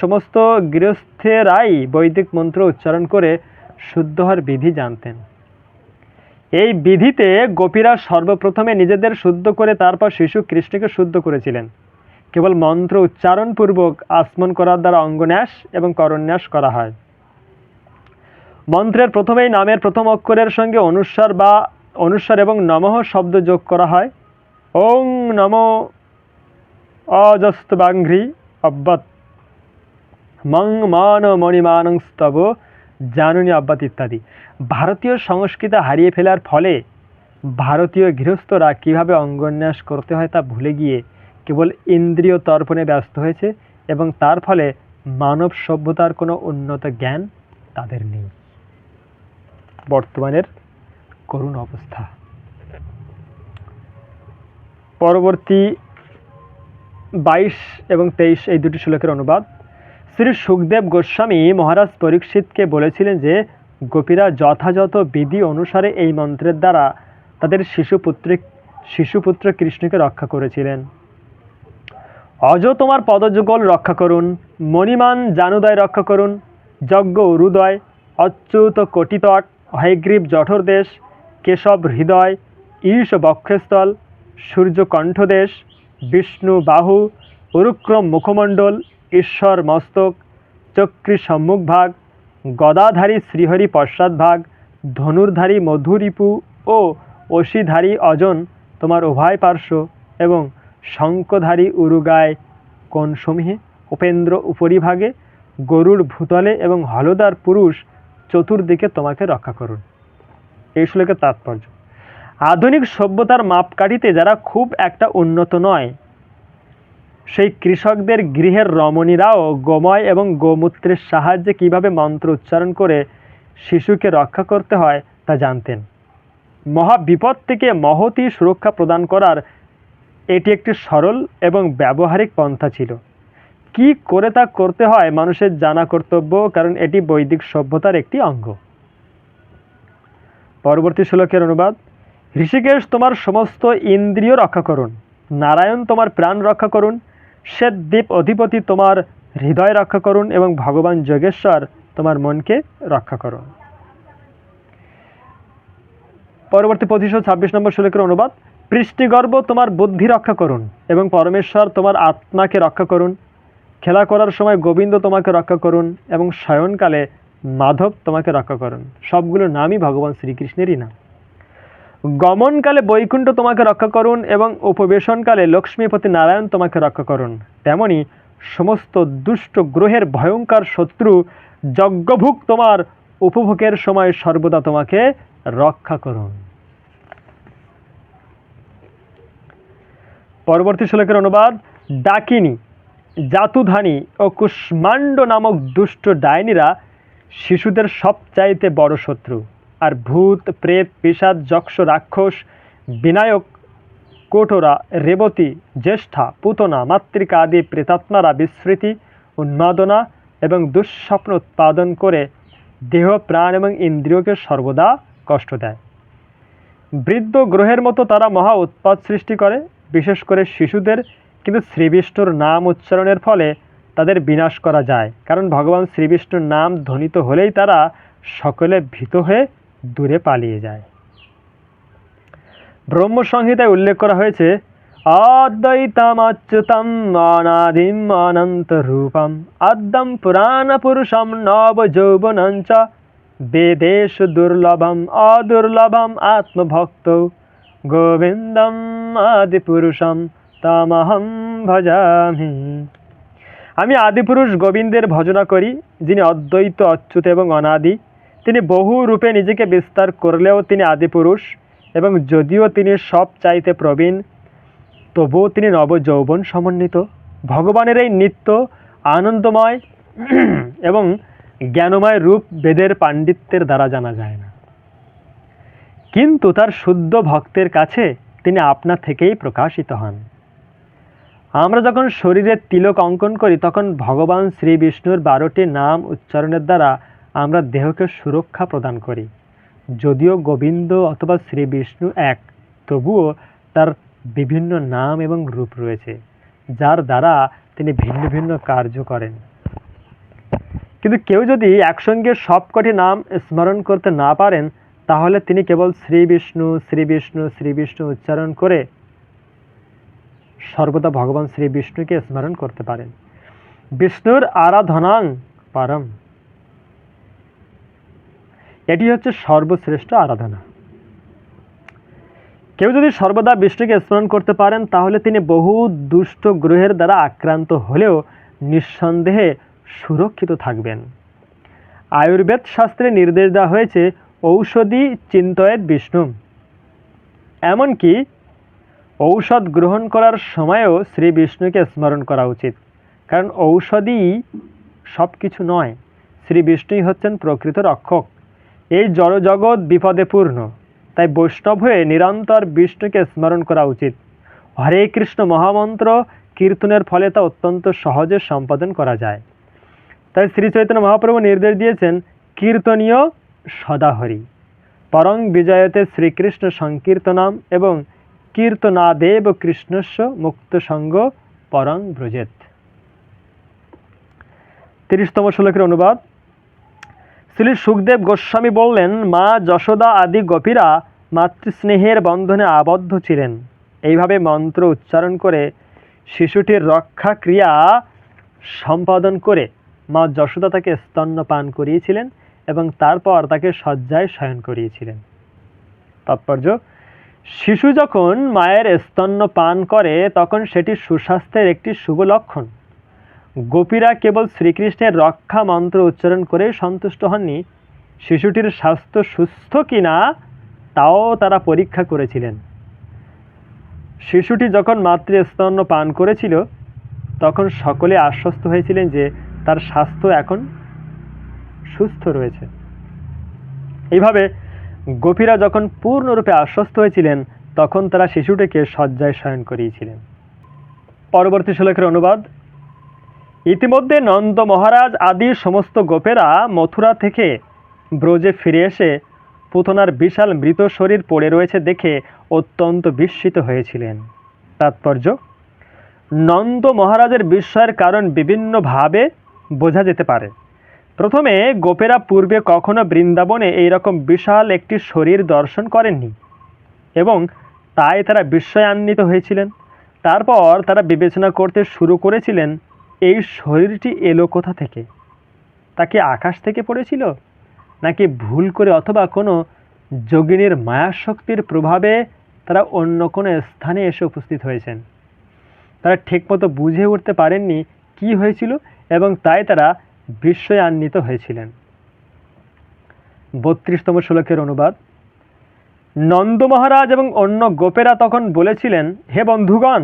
সমস্ত গৃহস্থেরাই বৈদিক মন্ত্র উচ্চারণ করে শুদ্ধ হওয়ার বিধি জানতেন। এই বিধিতে গোপীরা সর্বপ্রথমে নিজেদের শুদ্ধ করে তারপর শিশু কৃষ্ণকে শুদ্ধ করেছিলেন। কেবল মন্ত্র উচ্চারণপূর্বক আচমন করার দ্বারা অঙ্গন্যাস এবং করন্যাস করা হয়। মন্ত্রের প্রথমেই নামের প্রথম অক্ষরের সঙ্গে অনুস্বার এবং নমঃ শব্দ যোগ করা হয়। ওং নমো অজস্তবাঘ্রি অব্বৎ মং মান মণিমানং স্তব জানুনি অব্বৎ ইত্যাদি। ভারতীয় সংস্কৃতি হারিয়ে ফেলার ফলে ভারতীয় গৃহস্থরা কিভাবে অঙ্গন্যাস করতে হয় তা ভুলে গিয়ে কেবল ইন্দ্রিয় তর্পণে ব্যস্ত হয়েছে এবং তার ফলে মানব সভ্যতার কোনো উন্নত জ্ঞান তাদের নেই। বর্তমানের করুণ অবস্থা। পরবর্তী 22 এবং 23 এই দুটি শ্লোকের অনুবাদ। শ্রী সুখদেব গোস্বামী মহারাজ পরীক্ষিতকে বলেছিলেন যে গোপীরা যথাযথ বিধি অনুসারে এই মন্ত্রের দ্বারা তাদের শিশুপুত্র কৃষ্ণকে রক্ষা করেছিলেন। অজ তোমার পদযুগল রক্ষা করুন, মণিমান জানুদয় রক্ষা করুন, যজ্ঞ উরুদয়, অচ্যুত কোটিতট, হয়গ্রীব জঠরদেশ, কেশব হৃদয়, ঈশ বক্ষস্থল, সূর্য কণ্ঠদেশ, বিষ্ণু বাহু, উরুক্রম মুখমণ্ডল, ঈশ্বর মস্তক, চক্রী সম্মুখভাগ, গদাধারী শ্রীহরি পশ্চাৎভাগ, ধনুর্ধারী মধুরিপু ও অশীধারী অজন তোমার উভয় পার্শ্ব এবং শঙ্খধারী উরুগায় কোণসমূহে, উপেন্দ্র উপরিভাগে, গরুড় ভূতলে এবং হলদার পুরুষ চতুর্দিকে তোমাকে রক্ষা করুন। এই শ্লোকের তাৎপর্য: আধুনিক সভ্যতার মাপকাঠিতে যারা খুব একটা উন্নত নয়, সেই কৃষকদের গৃহের রমণীরাও গোময় এবং গোমূত্রের সাহায্যে কিভাবে মন্ত্র উচ্চারণ করে শিশুকে রক্ষা করতে হয় তা জানতেন। মহাবিপদ থেকে মহতী সুরক্ষা প্রদান করার এটি একটি সরল এবং ব্যবহারিক পন্থা ছিল। কি করে তা করতে হয় মানুষের জানা কর্তব্য, কারণ এটি বৈদিক সভ্যতার একটি অঙ্গ। পরবর্তী শ্লোকের অনুবাদ। ঋষিকেশ তোমার সমস্ত ইন্দ্রিয় রক্ষা করুন, নারায়ণ তোমার প্রাণ রক্ষা করুন, শ্বেতদ্বীপ অধিপতি তোমার হৃদয় রক্ষা করুন এবং ভগবান যোগেশ্বর তোমার মনকে রক্ষা করুন। পরবর্তী 2526 নম্বর শ্লোকের অনুবাদ। পৃষ্টিগর্ভ তোমার বুদ্ধি রক্ষা করুন এবং পরমেশ্বর তোমার আত্মাকে রক্ষা করুন। খেলা করার সময় গোবিন্দ তোমাকে রক্ষা করুন এবং শয়নকালে মাধব তোমাকে রক্ষা করুন। সবগুলো নামই ভগবান শ্রীকৃষ্ণেরই নাম। গমনকালে বৈকুণ্ঠ তোমাকে রক্ষা করুন এবং উপবেশনকালে লক্ষ্মীপতি নারায়ণ তোমাকে রক্ষা করুন। তেমনি সমস্ত দুষ্ট গ্রহের ভয়ঙ্কর শত্রু যজ্ঞভুক তোমার উপভোগের সময় সর্বদা তোমাকে রক্ষা করুন। পরবর্তী শ্লোকের অনুবাদ। ডাকিনী, জাতুধানী ও কুষ্মাণ্ড নামক দুষ্ট ডাইনিরা শিশুদের সবচাইতে বড় শত্রু। আর ভূত, প্রেত, পিশাচ, যক্ষ, রাক্ষস, বিনায়ক, কোটরা, রেবতী, জ্যেষ্ঠা, পুতনা, মাতৃকা আদি প্রেতাত্মারা বিস্মৃতি, উন্মাদনা এবং দুঃস্বপ্ন উৎপাদন করে দেহ, প্রাণ এবং ইন্দ্রিয়কে সর্বদা কষ্ট দেয়। বৃদ্ধ গ্রহের মতো তারা মহা উৎপাত সৃষ্টি করে, বিশেষ করে শিশুদের। কিন্তু শ্রীবিষ্ণুর নাম উচ্চারণের ফলে তাদের বিনাশ করা যায়, কারণ ভগবান শ্রীবিষ্ণুর নাম ধ্বনিত হলেই তারা সকলে ভীত হয়ে দূরে পালিয়ে যায়। ব্রহ্মসংহিতায় উল্লেখ করা হয়েছে, অদ্বৈতম অচ্যুতম অনাদিম অনন্ত রূপম আদ্যম পুরাণ পুরুষম নব যৌবনঞ্চ বেদেশু দুর্লভম অদুর্লভম আত্মভক্ত গোবিন্দম আদিপুরুষম তামহম ভজামি। আমি আদিপুরুষ গোবিন্দের ভজনা করি, যিনি অদ্বৈত, অচ্যুত এবং অনাদি। তিনি বহু রূপে নিজেকে বিস্তার করলেও তিনি আদিপুরুষ, এবং যদিও তিনি সব চাইতে প্রবীণ, তবুও তিনি নবযৌবন সমন্বিত। ভগবানের এই নিত্য আনন্দময় এবং জ্ঞানময় রূপ বেদের পাণ্ডিত্যের দ্বারা জানা যায় না, কিন্তু তার শুদ্ধ ভক্তের কাছে তিনি আপনা থেকেই প্রকাশিত হন। আমরা যখন শরীরে তিলক অঙ্কন করি, তখন ভগবান শ্রী বিষ্ণুর 12টি নাম উচ্চারণের দ্বারা আমরা দেহকে সুরক্ষা প্রদান করি। যদিও গোবিন্দ অথবা শ্রী বিষ্ণু এক, তবুও তার বিভিন্ন নাম এবং রূপ রয়েছে, যার দ্বারা তিনি ভিন্ন ভিন্ন কার্য করেন। কিন্তু কেউ যদি একসঙ্গে সবকটি নাম স্মরণ করতে না পারেন, তাহলে তিনি কেবল শ্রী বিষ্ণু শ্রী বিষ্ণু শ্রী বিষ্ণু উচ্চারণ করে সর্বদা ভগবান শ্রী বিষ্ণুকে স্মরণ করতে পারেন। বিষ্ণুর আরাধনাং পরম, এটি হচ্ছে সর্বশ্রেষ্ঠ আরাধনা। কেউ যদি সর্বদা বিষ্ণুকে স্মরণ করতে পারেন তাহলে তিনি বহু দুষ্ট গ্রহের দ্বারা আক্রান্ত হলেও নিঃসন্দেহে সুরক্ষিত থাকবেন। আয়ুর্বেদ শাস্ত্রে নির্দেশ দেওয়া হয়েছে ঔষধি চিন্তয়েৎ বিষ্ণু, এমনকি ঔষধ গ্রহণ করার সময়ও শ্রী বিষ্ণুকে স্মরণ করা উচিত, কারণ ঔষধি সব কিছু নয়, শ্রী বিষ্ণুই হচ্ছেন প্রকৃত রক্ষক। এই জড়জগৎ বিপদে পূর্ণ, তাই বৈষ্ণব হয়ে নিরন্তর বিষ্ণুকে স্মরণ করা উচিত। হরে কৃষ্ণ মহামন্ত্র কীর্তনের ফলে তা অত্যন্ত সহজে সম্পাদন করা যায়। তাই শ্রী চৈতন্য মহাপ্রভু নির্দেশ দিয়েছেন কীর্তনীয় সদাহরি, পরং বিজয়তে শ্রীকৃষ্ণ সংকীর্তনাম এবং কীর্তনাদেব কৃষ্ণস্য মুক্ত সঙ্গ পরং ব্রজেত। 30তম শ্লোকের অনুবাদ। শ্রী সুখদেব গোস্বামী বললেন, মা যশোদা আদি গোপীরা মাতৃস্নেহের বন্ধনে আবদ্ধ ছিলেন। এইভাবে মন্ত্র উচ্চারণ করে শিশুটির রক্ষা ক্রিয়া সম্পাদন করে মা যশোদা তাকে স্তন্যপান করিয়েছিলেন এবং তারপর তাকে শয্যায় শয়ন করিয়েছিলেন। তাৎপর্য, শিশু যখন মায়ের স্তন্য পান করে তখন সেটি সুস্বাস্থ্যের একটি শুভ লক্ষণ। গোপীরা কেবল শ্রীকৃষ্ণের রক্ষা মন্ত্র উচ্চারণ করে সন্তুষ্ট হননি, শিশুটির স্বাস্থ্য সুস্থ কিনা তাও তারা পরীক্ষা করেছিলেন। শিশুটি যখন মাতৃস্তন্য পান করেছিল তখন সকলে আশ্বস্ত হয়েছিলেন যে তার স্বাস্থ্য এখন সুস্থ রয়েছে। এইভাবে গোপীরা যখন পূর্ণরূপে আশ্বস্ত হয়েছিলেন তখন তারা শিশুটিকে শয্যায় শয়ন করিয়েছিলেন। পরবর্তী শ্লোকের অনুবাদ। ইতিমধ্যে নন্দ মহারাজ আদি সমস্ত গোপেরা মথুরা থেকে ব্রজে ফিরে এসে পুতনার বিশাল মৃত শরীর পড়ে রয়েছে দেখে অত্যন্ত বিস্মিত হয়েছিলেন। তাৎপর্য, নন্দ মহারাজের বিস্ময়ের কারণ বিভিন্নভাবে বোঝা যেতে পারে। প্রথমে গোপেরা পূর্বে কখনো বৃন্দাবনে এইরকম বিশাল একটি শরীর দর্শন করেননি এবং তাই তারা বিস্ময়ান্বিত হয়েছিলেন। তারপর তারা বিবেচনা করতে শুরু করেছিলেন এই শরীরটি এলো কোথা থেকে, তা কি আকাশ থেকে পড়েছিল নাকি ভুল করে অথবা কোনো যোগিনীর মায়াশক্তির প্রভাবে তারা অন্য কোনো স্থানে এসে উপস্থিত হয়েছেন। তারা ঠিকমতো বুঝে উঠতে পারেননি কি হয়েছিল এবং তাই তারা বিস্ময়ান্বিত হয়েছিলেন। 32তম শ্লোকের অনুবাদ। নন্দ মহারাজ এবং অন্য গোপেরা তখন বলেছিলেন, হে বন্ধুগণ,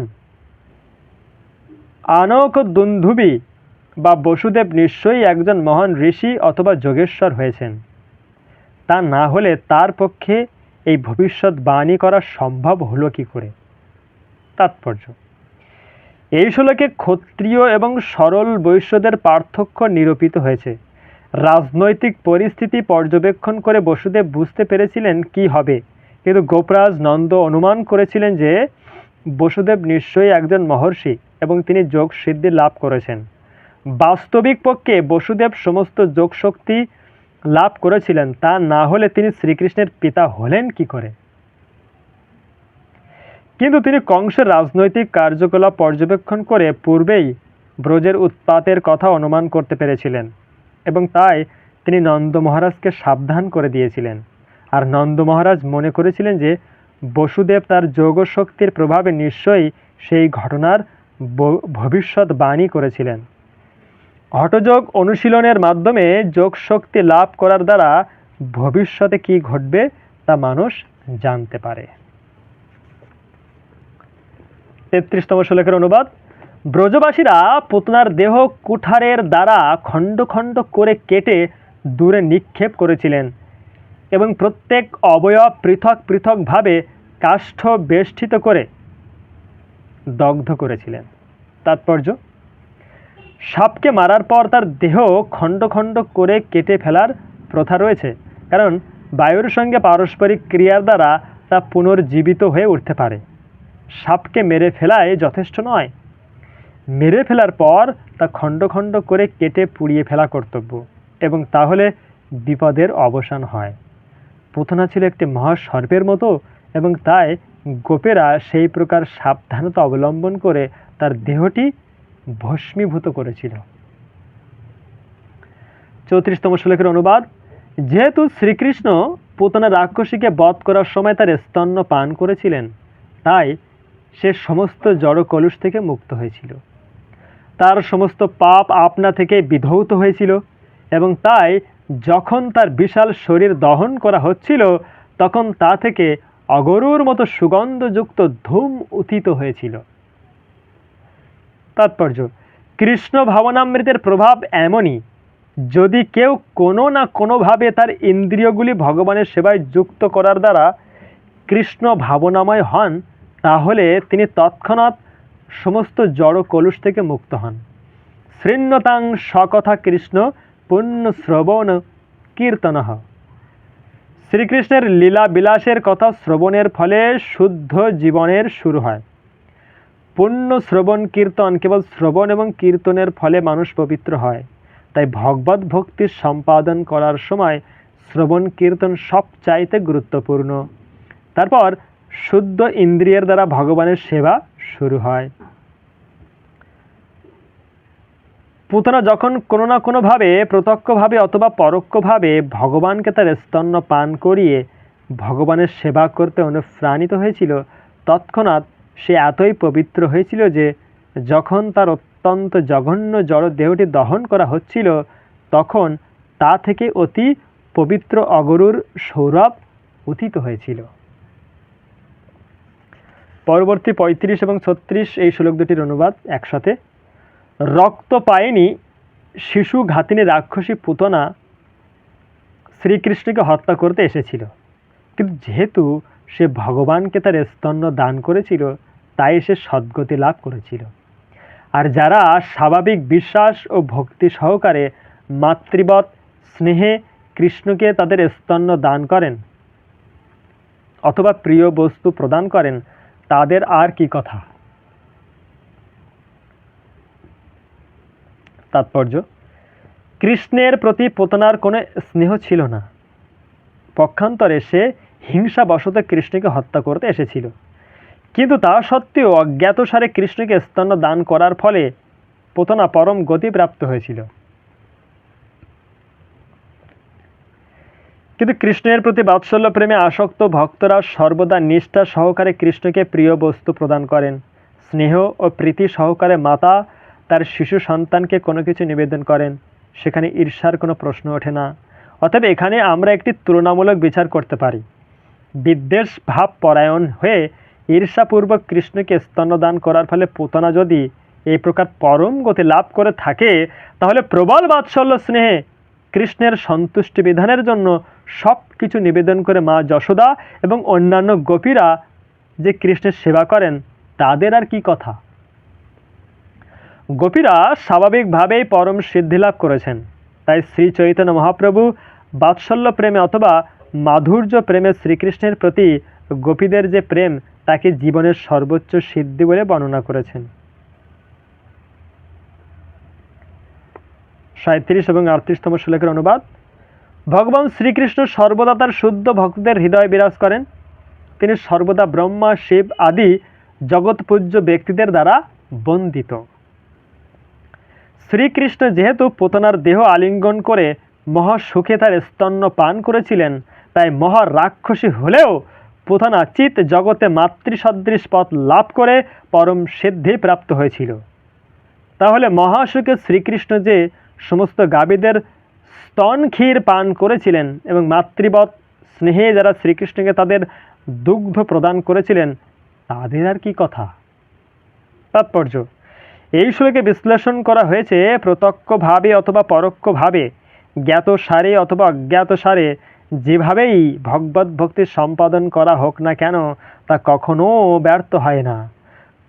আনক দুন্ধুবি বা বসুদেব নিশ্চয়ই একজন মহান ঋষি অথবা যোগেশ্বর হয়েছেন। তা না হলে তার পক্ষে এই ভবিষ্যৎ বাণী করা সম্ভব হলো কি করে। তাৎপর্য, এই শ্লোকে ক্ষত্রিয় এবং সরল বৈশ্যদের পার্থক্য নিরূপিত হয়েছে। রাজনৈতিক পরিস্থিতি পর্যবেক্ষণ করে বসুদেব বুঝতে পেরেছিলেন কি হবে, কিন্তু গোপরাজ নন্দ অনুমান করেছিলেন যে বসুদেব নিশ্চয়ই একজন মহর্ষি এবং তিনি যোগ সিদ্ধি লাভ করেছেন। বাস্তবিক পক্ষে বসুদেব সমস্ত যোগ শক্তি লাভ করেছিলেন, তা না হলে তিনি শ্রীকৃষ্ণের পিতা হলেন কি করে। কিন্তু তিনি কংসের রাজনৈতিক কার্যকলাপ পর্যবেক্ষণ করে পূর্বেই ব্রজের উৎপাতের কথা অনুমান করতে পেরেছিলেন এবং তাই তিনি নন্দ মহারাজকে সাবধান করে দিয়েছিলেন। আর নন্দ মহারাজ মনে করেছিলেন যে বসুদেব তার যোগ শক্তির প্রভাবে নিশ্চয়ই সেই ঘটনার ভবিষ্যৎ বাণী করেছিলেন। হঠযোগ অনুশীলনের মাধ্যমে যোগ শক্তি লাভ করার দ্বারা ভবিষ্যতে কি ঘটবে তা মানুষ জানতে পারে। 33তম শ্লোকের অনুবাদ। ব্রজবাসীরা পুতনার দেহ কুঠারের দ্বারা খণ্ড খণ্ড করে কেটে দূরে নিক্ষেপ করেছিলেন এবং প্রত্যেক অবয়ব পৃথক পৃথকভাবে কাষ্ঠ বেষ্টিত করে দগ্ধ করেছিলেন। তাৎপর্য, সাপকে মারার পর তার দেহ খণ্ড খণ্ড করে কেটে ফেলার প্রথা রয়েছে, কারণ বায়ুর সঙ্গে পারস্পরিক ক্রিয়ার দ্বারা তা পুনর্জীবিত হয়ে উঠতে পারে। সাপকে মেরে ফেলাই যথেষ্ট নয়, মেরে ফেলার পর তা খণ্ড খণ্ড করে কেটে পুড়িয়ে ফেলা কর্তব্য এবং তাহলে বিপদের অবসান হয়। পুতনা ছিল একটি মহাসর্পের মতো, এবং তাই গোপেরা সেই প্রকার সাবধানতা অবলম্বন করে তার দেহটি ভস্মীভূত করেছিল। 34তম শ্লোকের অনুবাদ। যেহেতু শ্রীকৃষ্ণ পুতনা রাক্ষসীকে বধ করার সময় তার স্তন্য পান করেছিলেন, তাই সে সমস্ত জড় কলুষ থেকে মুক্ত হয়েছিল। তার সমস্ত পাপ আপনা থেকে বিধৌত হয়েছিল, এবং তাই যখন তার বিশাল শরীর দহন করা হচ্ছিল, তখন তা থেকে অগরুর মতো সুগন্ধযুক্ত ধূম উত্থিত হয়েছিল। তাৎপর্য: কৃষ্ণ ভাবনামৃতের প্রভাব এমনই, যদি কেউ কোনো না কোনোভাবে তার ইন্দ্রিয়গুলি ভগবানের সেবায় যুক্ত করার দ্বারা কৃষ্ণ ভাবনাময় হন, তাহলে তিনি তৎক্ষণাৎ সমস্ত জড় কলুষ থেকে মুক্ত হন। শৃণ্যতাং সকথা কৃষ্ণ পুণ্য শ্রবণ কীর্তনঃ। শ্রীকৃষ্ণের লীলা বিলাসের কথা শ্রবণের ফলে শুদ্ধ জীবনের শুরু হয়। পুণ্য শ্রবণ কীর্তন, কেবল শ্রবণ এবং কীর্তনের ফলে মানুষ পবিত্র হয়। তাই ভগবত ভক্তির সম্পাদন করার সময় শ্রবণ কীর্তন সবচাইতে গুরুত্বপূর্ণ। তারপর শুদ্ধ ইন্দ্রিয়ের দ্বারা ভগবানের সেবা শুরু হয়। পুতনা যখন কোনো না কোনোভাবে, প্রত্যক্ষভাবে অথবা পরোক্ষভাবে ভগবানকে তার স্তন্য পান করিয়ে ভগবানের সেবা করতে অনুপ্রাণিত হয়েছিল, তৎক্ষণাৎ সে এতই পবিত্র হয়েছিল যে যখন তার অত্যন্ত জঘন্য জড় দেহটি দহন করা হচ্ছিল, তখন তা থেকে অতি পবিত্র অগরুর সৌরভ উত্থিত হয়েছিল। পরবর্তী 35 এবং 36 এই শ্লোক দুটির অনুবাদ একসাথে। রক্ত পায়নি শিশু ঘাতিনী রাক্ষসী পুতনা শ্রীকৃষ্ণকে হত্যা করতে এসেছিল, কিন্তু যেহেতু সে ভগবানকে তার স্তন্য দান করেছিল, তাই সে সদ্গতি লাভ করেছিল। আর যারা স্বাভাবিক বিশ্বাস ও ভক্তি সহকারে মাতৃবৎ স্নেহে কৃষ্ণকে তাদের স্তন্য দান করেন অথবা প্রিয় বস্তু প্রদান করেন, তাদের আর কি কথা। তাৎপর্য: কৃষ্ণের প্রতি পুতনার কোনো স্নেহ ছিল না। পক্ষান্তরে সে হিংসাবশত কৃষ্ণকে হত্যা করতে এসেছিল, কিন্তু তা সত্ত্বেও অজ্ঞাতসারে কৃষ্ণকে স্তন্য দান করার ফলে পুতনা পরম গতি প্রাপ্ত হয়েছিল। কিন্তু কৃষ্ণের প্রতি বাৎসল্য প্রেমে আসক্ত ভক্তরা সর্বদা নিষ্ঠা সহকারে কৃষ্ণকে প্রিয় বস্তু প্রদান করেন। স্নেহ ও প্রীতি সহকারে মাতা তার শিশু সন্তানকে কোনো কিছু নিবেদন করেন, সেখানে ঈর্ষার কোনো প্রশ্ন ওঠে না। অতএব এখানে আমরা একটি তুলনামূলক বিচার করতে পারি। বিদ্বেষ ভাব পরায়ণ হয়ে ঈর্ষাপূর্বক কৃষ্ণকে স্তন্যদান করার ফলে পুতনা যদি এই প্রকার পরম গতি লাভ করে থাকে, তাহলে প্রবল বাৎসল্য স্নেহে কৃষ্ণের সন্তুষ্টি বিধানের জন্য সব কিছু নিবেদন করে মা যশোদা এবং অন্যান্য গোপীরা যে কৃষ্ণের সেবা করেন, তাদের আর কি কথা। গোপীরা স্বাভাবিকভাবেই পরম সিদ্ধি লাভ করেছেন, তাই শ্রী চৈতন্য মহাপ্রভু বাৎসল্য প্রেমে অথবা মাধুর্য প্রেমে শ্রীকৃষ্ণের প্রতি গোপীদের যে প্রেম, তাকে জীবনের সর্বোচ্চ সিদ্ধি বলে বর্ণনা করেছেন। 37 এবং 38তম শ্লোকের অনুবাদ। ভগবান শ্রীকৃষ্ণ সর্বদা তার শুদ্ধ ভক্তদের হৃদয়ে বিরাজ করেন। তিনি সর্বদা ব্রহ্মা, শিব আদি জগৎপূজ্য ব্যক্তিদের দ্বারা বন্দিত। শ্রীকৃষ্ণ যেহেতু পুতনার দেহ আলিঙ্গন করে মহাসুখে তার স্তন্য পান করেছিলেন, তাই মহা রাক্ষসী হলেও পুতনা চিত জগতে মাতৃসদৃশ পথ লাভ করে পরম সিদ্ধি প্রাপ্ত হয়েছিল। তাহলে মহাসুখে শ্রীকৃষ্ণ যে সমস্ত গাভীদের স্তন ক্ষীর পান করেছিলেন এবং মাতৃবৎ স্নেহে যারা শ্রীকৃষ্ণকে তাদের দুগ্ধ প্রদান করেছিলেন, তাদের আর কি কথা। তাৎপর্য: এই শ্লোকে বিশ্লেষণ করা হয়েছে প্রত্যক্ষভাবে অথবা পরোক্ষভাবে, জ্ঞাতসারে অথবা অজ্ঞাতসারে যেভাবেই ভগবত ভক্তি সম্পাদন করা হোক না কেন, তা কখনো ব্যর্থ হয় না।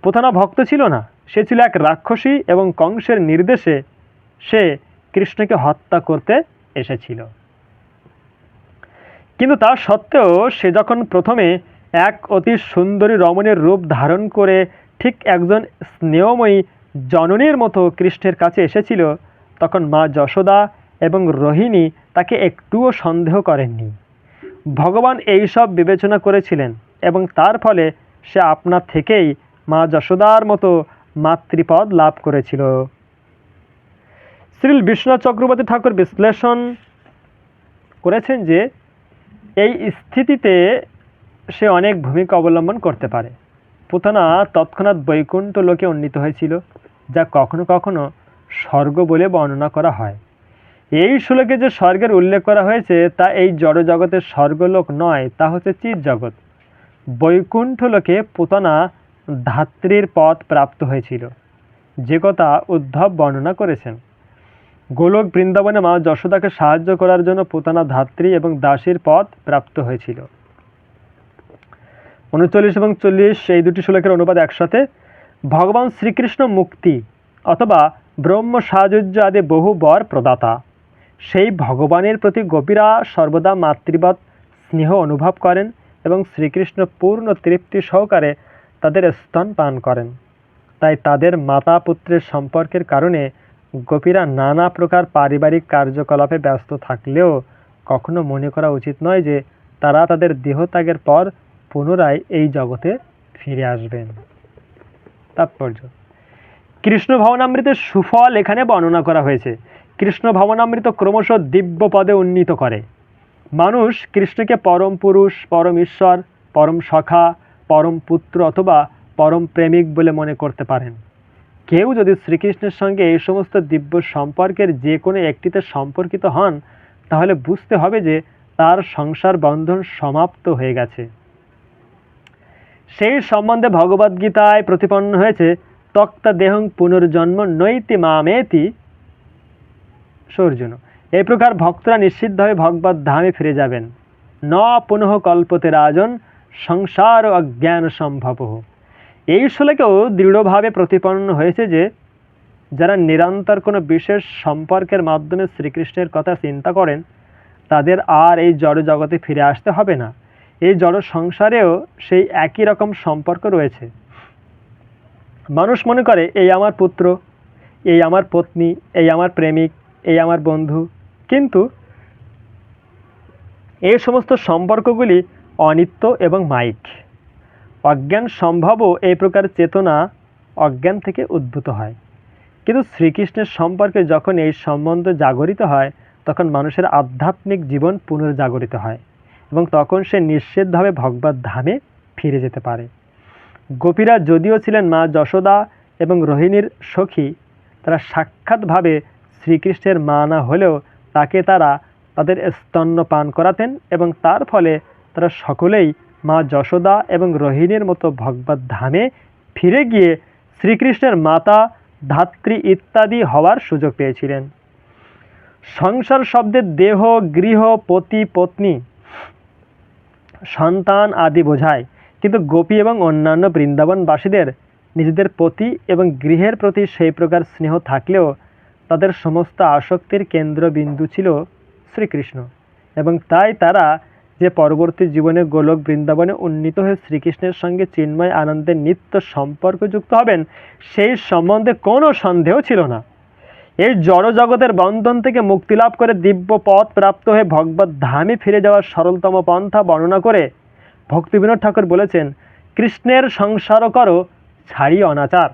পুতনা ভক্ত ছিল না, সে ছিল এক রাক্ষসী এবং কংসের নির্দেশে সে কৃষ্ণকে হত্যা করতে এসেছিল। কিন্তু তা সত্ত্বেও সে যখন প্রথমে এক অতি সুন্দরী রমণীর রূপ ধারণ করে ঠিক একজন স্নেহময়ী জননীর মতো কৃষ্ণের কাছে এসেছিল, তখন মা যশোদা এবং রোহিণী তাকে একটুও সন্দেহ করেননি। ভগবান এইসব বিবেচনা করেছিলেন এবং তার ফলে সে আপনা থেকেই মা যশোদার মতো মাতৃপদ লাভ করেছিল। শ্রী বিশ্বনাথ চক্রবর্তী ঠাকুর বিশ্লেষণ করেছেন যে এই স্থিতিতে সে অনেক ভূমিকা অবলম্বন করতে পারে। পুতনা তৎক্ষণাৎ বৈকুণ্ঠ লোকে উন্নীত হয়েছিল, যা কখনো কখনো স্বর্গ বলে বর্ণনা করা হয়। এই শ্লোকে যে স্বর্গের উল্লেখ করা হয়েছে তা এই জড় জগতের স্বর্গলোক নয়, তা হচ্ছে চিৎ জগৎ। বৈকুণ্ঠ লোকে পুতনা ধাত্রীর পদ প্রাপ্ত হয়েছিল, যে কথা উদ্ধব বর্ণনা করেছেন। গোলক বৃন্দাবনে মা যশোদাকে সাহায্য করার জন্য পুতনা ধাত্রী এবং দাসীর পদ প্রাপ্ত হয়েছিল। 39 এবং 40 এই দুটি শ্লোকের অনুবাদ একসাথে। ভগবান শ্রীকৃষ্ণ মুক্তি অথবা ব্রহ্ম সাহায্য আদি বহু বর প্রদাতা। সেই ভগবানের প্রতি গোপীরা সর্বদা মাতৃবৎ স্নেহ অনুভব করেন এবং শ্রীকৃষ্ণ পূর্ণ তৃপ্তি সহকারে তাদের স্তন পান করেন। তাই তাদের মাতা পুত্রের সম্পর্কের কারণে গোপীরা নানা প্রকার পারিবারিক কার্যকলাপে ব্যস্ত থাকলেও কখনো মনে করা উচিত নয় যে তারা তাদের দেহত্যাগের পর পুনরায় এই জগতে ফিরে আসবেন। তাৎপর্য: কৃষ্ণ ভবনামৃতের সুফল এখানে বর্ণনা করা হয়েছে। কৃষ্ণ ভবনামৃত ক্রমশ দিব্য পদে উন্নীত করে। মানুষ কৃষ্ণকে পরম পুরুষ, পরম ঈশ্বর, পরম সখা, পরম পুত্র অথবা পরম প্রেমিক বলে মনে করতে পারেন। কেউ যদি শ্রীকৃষ্ণের সঙ্গে এই সমস্ত দিব্য সম্পর্কের যে কোনো একটিতে সম্পর্কিত হন, তাহলে বুঝতে হবে যে তার সংসার বন্ধন সমাপ্ত হয়ে গেছে। সেই সম্বন্ধে ভগবদ্গীতায় প্রতিপন্ন হয়েছে, তক্তা দেহং পুনর্জন্ম নৈতি মামেতি সর্জুন। এই প্রকার ভক্তরা নিশ্চিতভাবে ভগবত ধামে ফিরে যাবেন। ন পুনঃ কল্পতে রাজন সংসার অজ্ঞান সম্ভব। এই শ্লোকেও দৃঢ়ভাবে প্রতিপন্ন হয়েছে যে যারা নিরন্তর কোনো বিশেষ সম্পর্কের মাধ্যমে শ্রীকৃষ্ণের কথা চিন্তা করেন, তাদের আর এই জড় জগতে ফিরে আসতে হবে না। এই জড় সংসারেও সেই একই রকম সম্পর্ক রয়েছে। মানুষ মনে করে এই আমার পুত্র, এই আমার পত্নী, এই আমার প্রেমিক, এই আমার বন্ধু, কিন্তু এই সমস্ত সম্পর্কগুলি অনিত্য এবং মায়িক। অজ্ঞান সম্ভবও এই প্রকার চেতনা অজ্ঞান থেকে উদ্ভূত হয়। কিন্তু শ্রীকৃষ্ণের সম্পর্কে যখন এই সম্বন্ধ জাগরিত হয়, তখন মানুষের আধ্যাত্মিক জীবন পুনর্জাগরিত হয় এবং তখন সে নিশ্চিতভাবে ভগবত ধামে ফিরে যেতে পারে। গোপীরা যদিও ছিলেন মা যশোদা এবং রোহিণীর সখী, তারা সাক্ষাৎভাবে শ্রীকৃষ্ণের মা না হলেও তাকে তারা তাদের স্তন্য পান করাতেন এবং তার ফলে তারা সকলেই মা যশোদা এবং রোহিণীর মতো ভগবত ধামে ফিরে গিয়ে শ্রীকৃষ্ণের মাতা, ধাত্রী ইত্যাদি হওয়ার সুযোগ পেয়েছিলেন। সংসার শব্দের দেহ, গৃহ, পতি, পত্নী, সন্তান আদি বোঝায়, কিন্তু গোপী এবং অন্যান্য বৃন্দাবনবাসীদের নিজেদের পতি এবং গৃহের প্রতি সেই প্রকার স্নেহ থাকলেও তাদের সমস্ত আসক্তির কেন্দ্রবিন্দু ছিল শ্রীকৃষ্ণ, এবং তাই তারা যে পরবর্তী জীবনে গোলক বৃন্দাবনে উন্নীত হয়ে শ্রীকৃষ্ণের সঙ্গে চিন্ময় আনন্দের নিত্য সম্পর্কযুক্ত হবেন, সেই সম্বন্ধে কোনো সন্দেহ ছিল না। এই জড় জগতের বন্ধন থেকে মুক্তি লাভ করে দিব্য পথ প্রাপ্ত হয়ে ভগবত ধামে ফিরে যাওয়ার সরলতম পন্থা বর্ণনা করে ভক্তিবিনোদ ঠাকুর বলেছেন, কৃষ্ণের সংসার করো ছাড়ি অনাচার।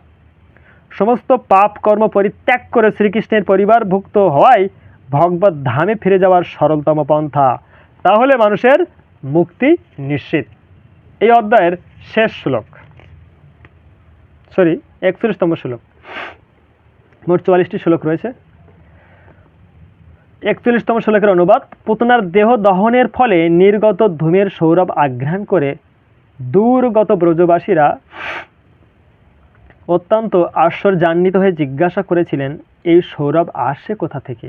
সমস্ত পাপ কর্ম পরিত্যাগ করে শ্রীকৃষ্ণের পরিবারভুক্ত হওয়াই ভগবত ধামে ফিরে যাওয়ার সরলতম পন্থা। তাহলে মানুষের মুক্তি নিশ্চিত। এই অধ্যায়ের শেষ শ্লোক, 41তম শ্লোক। মোট 44টি শ্লোক রয়েছে। 41তম শ্লোকের অনুবাদ: পুতনার দেহ দহনের ফলে নির্গত ধূমের সৌরভ আঘ্রাণ করে দূরগত ব্রজবাসীরা অত্যন্ত আশ্চর্যান্বিত হয়ে জিজ্ঞাসা করেছিলেন, এই সৌরভ আসে কোথা থেকে?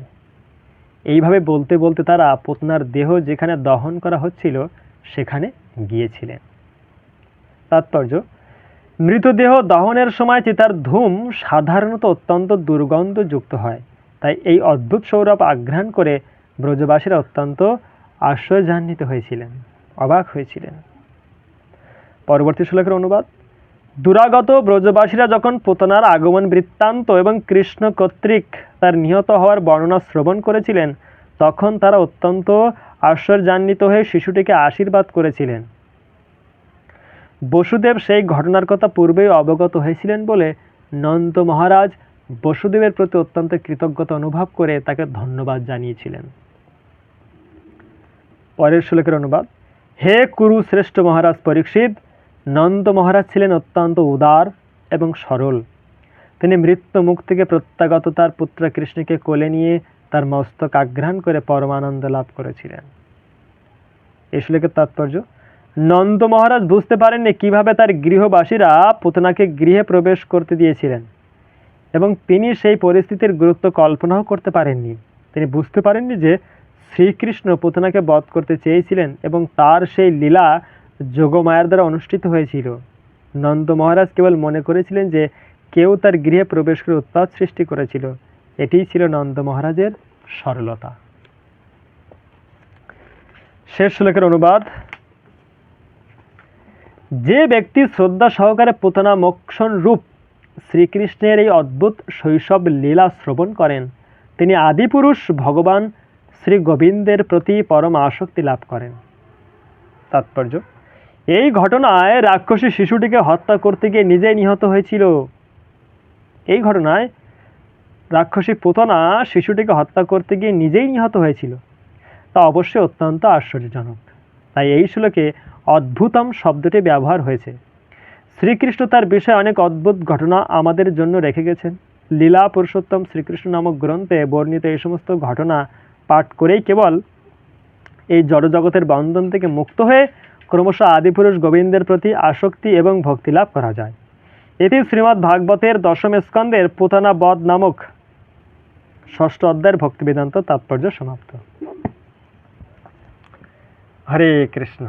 এইভাবে বলতে বলতে তারা পুতনার দেহ যেখানে দহন করা হচ্ছিল সেখানে গিয়েছিলেন। তাৎপর্য: মৃতদেহ দহনের সময় চিতার ধূম সাধারণত অত্যন্ত দুর্গন্ধযুক্ত হয়, তাই এই অদ্ভুত সৌরভ আঘ্রাণ করে ব্রজবাসীরা অত্যন্ত আশ্চর্যান্বিত হয়েছিলেন, অবাক হয়েছিলেন। পরবর্তী শ্লোকের অনুবাদ: দুরাগত ব্রজবাসীরা যখন পুতনার আগমন বৃত্তান্ত এবং কৃষ্ণ কর্তৃক তার নিহত হওয়ার বর্ণনা শ্রবণ করেছিলেন, তখন তারা অত্যন্ত আশ্চর্যান্বিত হয়ে শিশুটিকে আশীর্বাদ করেছিলেন। বসুদেব সেই ঘটনার কথা পূর্বেই অবগত হয়েছিলেন বলে নন্দ মহারাজ বসুদেবের প্রতি অত্যন্ত কৃতজ্ঞতা অনুভব করে তাকে ধন্যবাদ জানিয়েছিলেন। পরের শ্লোকের অনুবাদ। হে কুরু শ্রেষ্ঠ মহারাজ পরীক্ষিত, নন্দ মহারাজ ছিলেন অত্যন্ত উদার এবং সরল। তিনি মৃত্যু মুখ থেকে প্রত্যাগত তার পুত্র কৃষ্ণকে কোলে নিয়ে তার মস্তক আঘ্রাণ করে পরমানন্দ লাভ করেছিলেন। এই শ্লোকের তাৎপর্য, নন্দ মহারাজ বুঝতে পারেননি কিভাবে তার গৃহবাসীরা পুতনাকে গৃহে প্রবেশ করতে দিয়েছিলেন এবং তিনি সেই পরিস্থিতির গুরুত্ব কল্পনাও করতে পারেননি। তিনি বুঝতে পারেননি যে শ্রীকৃষ্ণ পুতনাকে বধ করতে চেয়েছিলেন এবং তার সেই লীলা যোগমায়ার দ্বারা অনুষ্ঠিত হয়েছিল। নন্দ মহারাজ কেবল মনে করেছিলেন যে কেউ তার গৃহে প্রবেশ করে উৎপাত সৃষ্টি করেছিল। এটিই ছিল নন্দ মহারাজের সরলতা। শেষ শ্লোকের অনুবাদ। যে ব্যক্তি শ্রদ্ধা সহকারে পুতনা মোক্ষণ রূপ শ্রীকৃষ্ণের এই অদ্ভুত শৈশব লীলা শ্রবণ করেন, তিনি আদিপুরুষ ভগবান শ্রী গোবিন্দের প্রতি পরম আসক্তি লাভ করেন। তাৎপর্য, এই ঘটনায় রাক্ষসী শিশুটিকে হত্যা করতে গিয়ে নিজেই নিহত হয়েছিল। এই ঘটনায় রাক্ষসী পুতনা শিশুটিকে হত্যা করতে গিয়ে নিজেই নিহত হয়েছিল, তা অবশ্যই অত্যন্ত আশ্চর্যজনক। তাই এই শ্লোকে অদ্ভুতম শব্দটি ব্যবহার হয়েছে। শ্রীকৃষ্ণ তার বিষয়ে অনেক অদ্ভুত ঘটনা আমাদের জন্য রেখে গেছেন। লীলা পুরুষোত্তম শ্রীকৃষ্ণ নামক গ্রন্থে বর্ণিত এই সমস্ত ঘটনা পাঠ করেই কেবল এই জড়জগতের বন্ধন থেকে মুক্ত হয়ে ক্রমশ আদিপুরুষ গোবিন্দের প্রতি আসক্তি এবং ভক্তি লাভ করা যায়। এটি শ্রীমদ্ ভাগবতের দশম স্কন্ধের পুতনা বধ নামক ষষ্ঠ অধ্যায়ের ভক্তি বেদান্ত তাৎপর্য সমাপ্ত। হরে কৃষ্ণ।